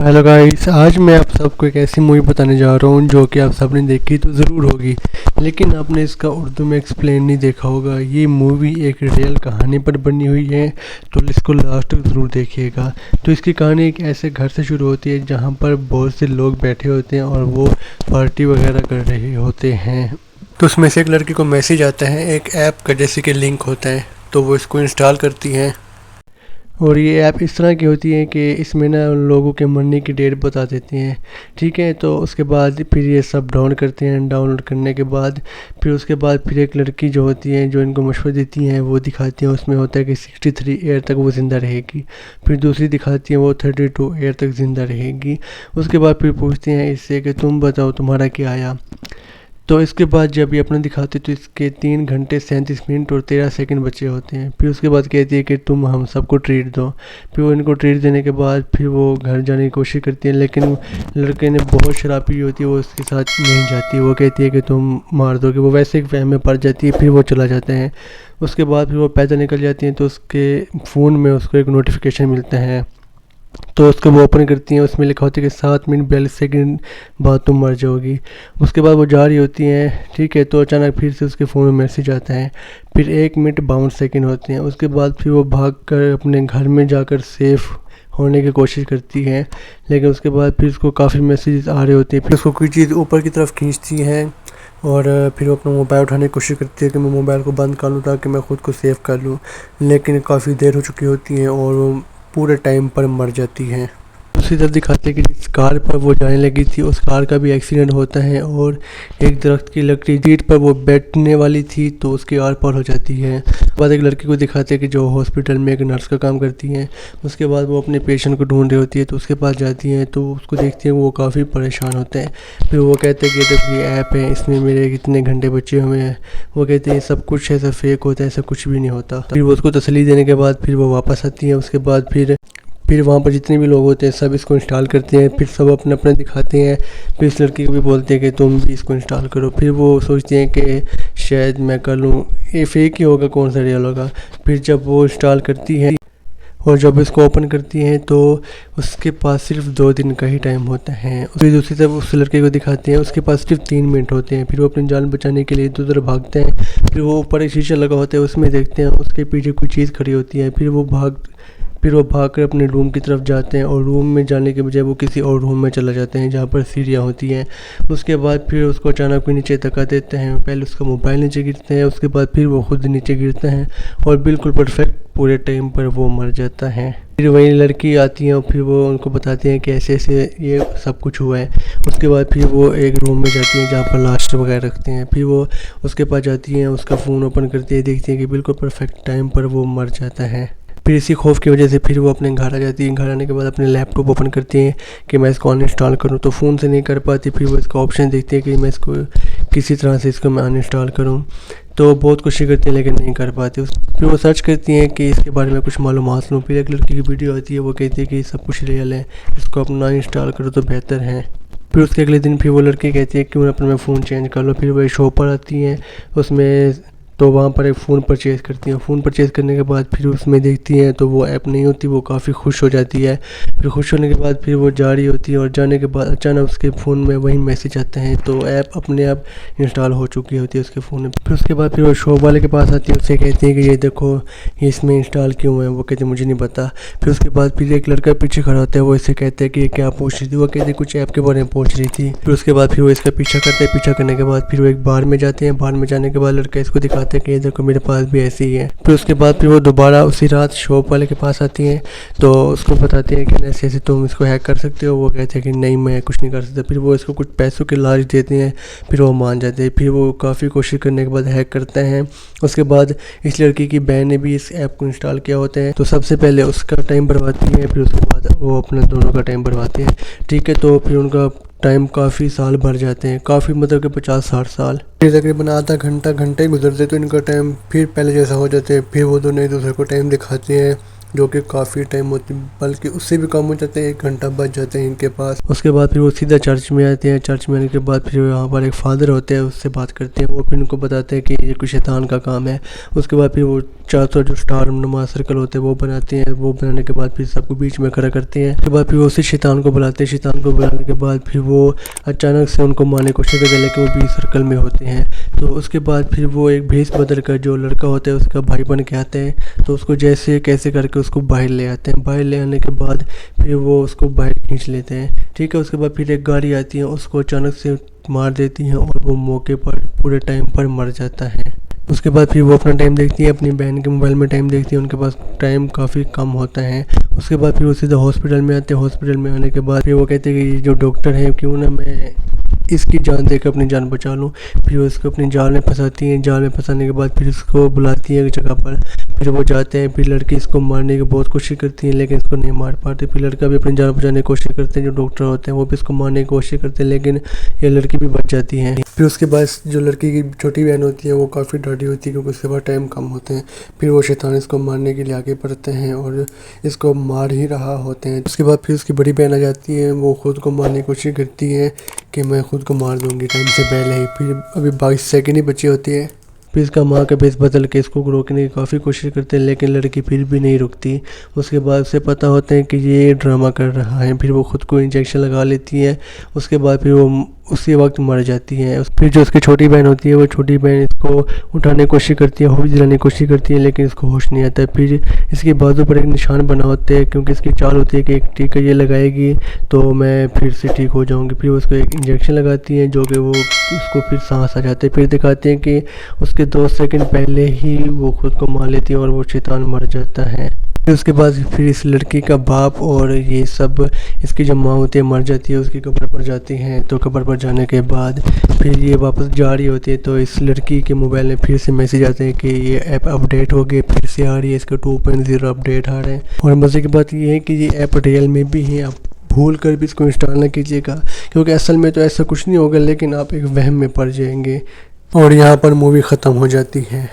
Hello guys, आज मैं आप सबको एक ऐसी मूवी बताने जा रहा हूँ जो कि आप सबने देखी तो ज़रूर होगी, लेकिन आपने इसका उर्दू में एक्सप्लेन नहीं देखा होगा। ये मूवी एक रियल कहानी पर बनी हुई है, तो इसको लास्ट तक ज़रूर देखिएगा। तो इसकी कहानी एक ऐसे घर से शुरू होती है जहाँ पर बहुत से लोग बैठे होते हैं और वो पार्टी वगैरह कर रहे होते हैं। तो उसमें से एक लड़की को मैसेज आता है एक ऐप का, जैसे कि लिंक होता है, तो वो इसको इंस्टॉल करती है। और ये ऐप इस तरह की होती है कि इसमें ना उन लोगों के मरने की डेट बता देती हैं। ठीक है, तो उसके बाद फिर ये सब डाउनलोड करते हैं। डाउनलोड करने के बाद फिर एक लड़की जो होती है, जो इनको मशवरा देती हैं, वो दिखाती है। उसमें होता है कि 63 ईयर तक वो ज़िंदा रहेगी। फिर दूसरी दिखाती है वो 32 ईयर तक ज़िंदा रहेगी। उसके बाद फिर पूछते हैं इससे कि तुम बताओ तुम्हारा क्या आया। तो इसके बाद जब ये अपना दिखाते तो इसके 3 घंटे 37 मिनट और 13 सेकंड बचे होते हैं। फिर उसके बाद कहती है कि तुम हम सबको ट्रीट दो। फिर वो इनको ट्रीट देने के बाद फिर वो घर जाने की कोशिश करती है, लेकिन लड़के ने बहुत शराब पी होती है, वो उसके साथ नहीं जाती। वो कहती है कि तुम मार दोगे। वो वैसे एक वहम में पड़ जाती है, फिर वो चला जाता है। उसके बाद फिर वो पैदल निकल जाती हैं, तो उसके फ़ोन में उसको एक नोटिफिकेशन मिलता है। तो उसको वो ओपन करती हैं, उसमें लिखा होता है कि 7 मिनट 42 सेकंड बाद तुम मर जाओगी। उसके बाद वो जा रही होती हैं, ठीक है, तो अचानक फिर से उसके फ़ोन में मैसेज आता है। फिर 1 मिनट 52 सेकंड होते हैं। उसके बाद फिर वो भाग कर अपने घर में जाकर सेफ़ होने की कोशिश करती है, लेकिन उसके बाद फिर उसको काफ़ी मैसेजेस आ रहे होते हैं। फिर उसको कोई चीज़ ऊपर की तरफ खींचती है और फिर वो अपना मोबाइल उठाने की कोशिश करती है कि मैं मोबाइल को बंद कर लूँ ताकि मैं ख़ुद को सेव कर लूँ, लेकिन काफ़ी देर हो चुकी होती है और वो पूरे टाइम पर मर जाती हैं। दूसरी तरफ दिखाते हैं कि जिस कार पर वो जाने लगी थी उस कार का भी एक्सीडेंट होता है और एक दरख्त की लकड़ी सीट पर वो बैठने वाली थी तो उसकी आर पार हो जाती है। बाद एक लड़की को दिखाते हैं कि जो हॉस्पिटल में एक नर्स का काम करती हैं। उसके बाद वो अपने पेशेंट को ढूंढ रही होती है, तो उसके पास जाती हैं तो उसको देखती हैं, वो काफ़ी परेशान होते हैं। फिर वो कहते हैं कि देखो ये ऐप है, इसमें मेरे कितने घंटे बचे हुए हैं। वो कहते हैं सब कुछ ऐसा फेक होता है, ऐसा कुछ भी नहीं होता। फिर वो उसको तसल्ली देने के बाद फिर वो वापस आती है। उसके बाद फिर वहाँ पर जितने भी लोग होते हैं सब इसको इंस्टॉल करते हैं। फिर सब अपना अपना दिखाते हैं। फिर इस लड़की को भी बोलते हैं कि तुम भी इसको इंस्टॉल करो। फिर वो सोचते हैं कि शायद मैं कर लूँ, ये फेक ही होगा, कौन सा रियल होगा। फिर जब वो इंस्टॉल करती है और जब इसको ओपन करती हैं तो उसके पास सिर्फ 2 दिन का ही टाइम होता है। फिर दूसरी तरफ उस लड़के को दिखाते हैं, उसके पास सिर्फ 3 मिनट होते हैं। फिर वो अपनी जान बचाने के लिए इधर उधर भागते हैं। फिर वो ऊपर एक शीशा लगा होता है, उसमें देखते हैं उसके पीछे कोई चीज़ खड़ी होती है। फिर वो भागकर अपने रूम की तरफ जाते हैं और रूम में जाने के बजाय वो किसी और रूम में चला जाते हैं जहाँ पर सीढ़ियाँ होती हैं। उसके बाद फिर उसको अचानक कोई नीचे धक्का देते हैं। पहले उसका मोबाइल नीचे गिरता है, उसके बाद फिर वो खुद नीचे गिरता है और बिल्कुल परफेक्ट पूरे टाइम पर वो मर जाता है। फिर वही लड़की आती है और फिर वो उनको बताती हैं कि ऐसे ऐसे ये सब कुछ हुआ है। उसके बाद फिर वो एक रूम में जाती हैं जहाँ पर लाश वगैरह रखते हैं। फिर वो उसके पास जाती हैं, उसका फ़ोन ओपन करती है, देखती हैं कि बिल्कुल परफेक्ट टाइम पर वो मर जाता है। फिर इसी खौफ की वजह से फिर वो अपने घर आ जाती है। घर आने के बाद अपने लैपटॉप ओपन करती हैं कि मैं इसको अनइंस्टॉल करूं, तो फ़ोन से नहीं कर पाती। फिर वो इसका ऑप्शन देखती है कि मैं इसको किसी तरह से इसको मैं अनइंस्टॉल करूं, तो बहुत कोशिश करती हैं लेकिन नहीं कर पाती। फिर वो सर्च करती हैं कि इसके बारे में कुछ मालूमात लूँ। फिर एक लड़की की वीडियो आती है, वो कहती है कि सब कुछ रियल है, इसको अपना इंस्टॉल करो तो बेहतर है। फिर उसके अगले दिन फिर वो लड़की कहती है कि मैं अपना फ़ोन चेंज कर लो। फिर वो एक शॉप पर आती हैं, उसमें तो वहाँ पर एक फ़ोन परचेज़ करती हैं। फ़ोन परचेज़ करने के बाद फिर उसमें देखती हैं तो वो ऐप नहीं होती। वो काफ़ी खुश हो जाती है। फिर खुश होने के बाद फिर वो जा रही होती है और जाने के बाद अचानक उसके फ़ोन में वही मैसेज आते हैं, तो ऐप अपने आप इंस्टॉल हो चुकी होती है उसके फ़ोन में। फिर उसके बाद फिर वो शॉप वाले के पास आती है, उससे कहती है कि ये देखो ये इसमें इंस्टॉल क्यों है। वो कहती है मुझे नहीं पता। फिर उसके बाद फिर एक लड़का पीछे खड़ा होता है, वो इससे कहता है कि ये क्या पूछ रही थी। वो कहती है कुछ ऐप के बारे में पूछ रही थी। फिर उसके बाद फिर वो इसका पीछा करते हैं। पीछा करने के बाद फिर वो एक बार में जाते हैं। बार में जाने के बाद लड़का इसको दिखाता है कि ये देखो मेरे पास भी ऐसी ही है। फिर उसके बाद फिर वो दोबारा उसी रात शॉप वाले के पास आती हैं, तो उसको बताती हैं कि ऐसे ऐसे तुम इसको हैक कर सकते हो। वो कहते हैं कि नहीं मैं कुछ नहीं कर सकता। फिर वो इसको कुछ पैसों की लालच देते हैं, फिर वो मान जाते हैं। फिर वो काफ़ी कोशिश करने के बाद हैक करते हैं। उसके बाद इस लड़की की बहन ने भी इस ऐप को इंस्टॉल किया होता है, तो सबसे पहले उसका टाइम बर्बादती है, फिर उसके बाद वो अपने दोनों का टाइम बर्बादती है। ठीक है, तो फिर उनका टाइम काफ़ी साल भर जाते हैं, काफ़ी मतलब कि 50-60 साल। फिर तकरीबन आधा घंटा घंटे गुजरते तो इनका टाइम फिर पहले जैसा हो जाते हैं। फिर वो दोनों एक दूसरे को टाइम दिखाते हैं जो कि काफ़ी टाइम होती, बल्कि उससे भी कम हो जाते हैं, 1 घंटा बच जाते हैं इनके पास। उसके बाद फिर वो सीधा चर्च में आते हैं। चर्च में आने के बाद फिर यहाँ पर एक फादर होते हैं, उससे बात करते हैं। वो फिर उनको बताते हैं कि ये कुछ शैतान का काम है। उसके बाद फिर वो 4 जो स्टार नुमा सर्कल होते हैं वो बनाते हैं। वो बनाने के बाद फिर सबको बीच में खड़ा करते हैं। उसके बाद फिर वो उसी शैतान को बुलाते हैं। शैतान को बुलाने के बाद फिर वो अचानक से उनको मारने की कोशिश करते हैं, लेकिन वो 20 सर्कल में होते हैं। तो उसके बाद फिर वो एक भेस बदल कर जो लड़का होता है उसका भाई बन के आते हैं। तो उसको जैसे कैसे करके उसको बाहर ले आते हैं। बाहर ले आने के बाद फिर वो उसको बाहर खींच लेते हैं, ठीक है। उसके बाद फिर एक गाड़ी आती है, उसको अचानक से मार देती है और वो मौके पर पूरे टाइम पर मर जाता है। उसके बाद फिर वो अपना टाइम देखती है, अपनी बहन के मोबाइल में टाइम देखती है। उनके पास टाइम काफ़ी कम होता है। उसके बाद फिर वो सीधा हॉस्पिटल में आते हैं। हॉस्पिटल में आने के बाद फिर वो कहते हैं कि ये जो डॉक्टर है, क्यों ना मैं इसकी जान देकर अपनी जान बचा लूँ। फिर वो उसको अपनी जाल में फंसाती हैं। जाल में फंसाने के बाद फिर उसको बुलाती है एक जगह पर। फिर वो जाते हैं। फिर लड़की इसको मारने की बहुत कोशिश करती है, लेकिन इसको नहीं मार पाते। फिर लड़का भी अपनी जान बचाने की कोशिश करते हैं। जो डॉक्टर होते हैं वो भी इसको मारने की कोशिश करते हैं, लेकिन ये लड़की भी बच जाती है। फिर उसके बाद जो लड़की की छोटी बहन होती है वो काफ़ी डरी होती है, क्योंकि उसके बाद टाइम कम होते हैं। फिर वो शैतान इसको मारने के लिए आगे बढ़ते हैं और इसको मार ही रहा होते हैं। उसके बाद फिर उसकी बड़ी बहन आ जाती है। वो खुद को मारने की कोशिश करती है कि मैं खुद को मार दूंगी टाइम से पहले ही। फिर अभी 22 सेकंड ही बची होती है। फिर इसका माँ का भेस बदल के इसको रोकने की काफ़ी कोशिश करते हैं, लेकिन लड़की फिर भी नहीं रुकती। उसके बाद उसे पता होता है कि ये ड्रामा कर रहा है। फिर वो खुद को इंजेक्शन लगा लेती है। उसके बाद फिर वो उसी वक्त मर जाती है। फिर जो उसकी छोटी बहन होती है, वो छोटी बहन इसको उठाने की कोशिश करती है, होश दिलाने की कोशिश करती है, लेकिन इसको होश नहीं आता है। फिर इसके बाजू पर एक निशान बना होता है, क्योंकि इसकी चाल होती है कि एक टीका ये लगाएगी तो मैं फिर से ठीक हो जाऊंगी। फिर उसको एक इंजेक्शन लगाती है, जो कि वो उसको फिर सांस आ जाते हैं। फिर दिखाते हैं कि उसके 2 सेकंड पहले ही वो खुद को मार लेती है और वो शैतान मर जाता है। फिर उसके बाद फिर इस लड़की का बाप और ये सब, इसकी जो माँ होती है मर जाती है, उसकी कब्र पर जाती हैं। तो कब्र पर जाने के बाद फिर ये वापस जा रही होती है, तो इस लड़की के मोबाइल में फिर से मैसेज आते हैं कि ये ऐप अपडेट हो गई, फिर से आ रही है, इसका 2.0 अपडेट आ रहा है। और मज़े की बात ये है कि ये ऐप रियल में भी है, आप भूल कर भी इसको इंस्टॉल ना कीजिएगा, क्योंकि असल में तो ऐसा कुछ नहीं होगा, लेकिन आप एक वहम में पड़ जाएंगे। और यहाँ पर मूवी ख़त्म हो जाती है।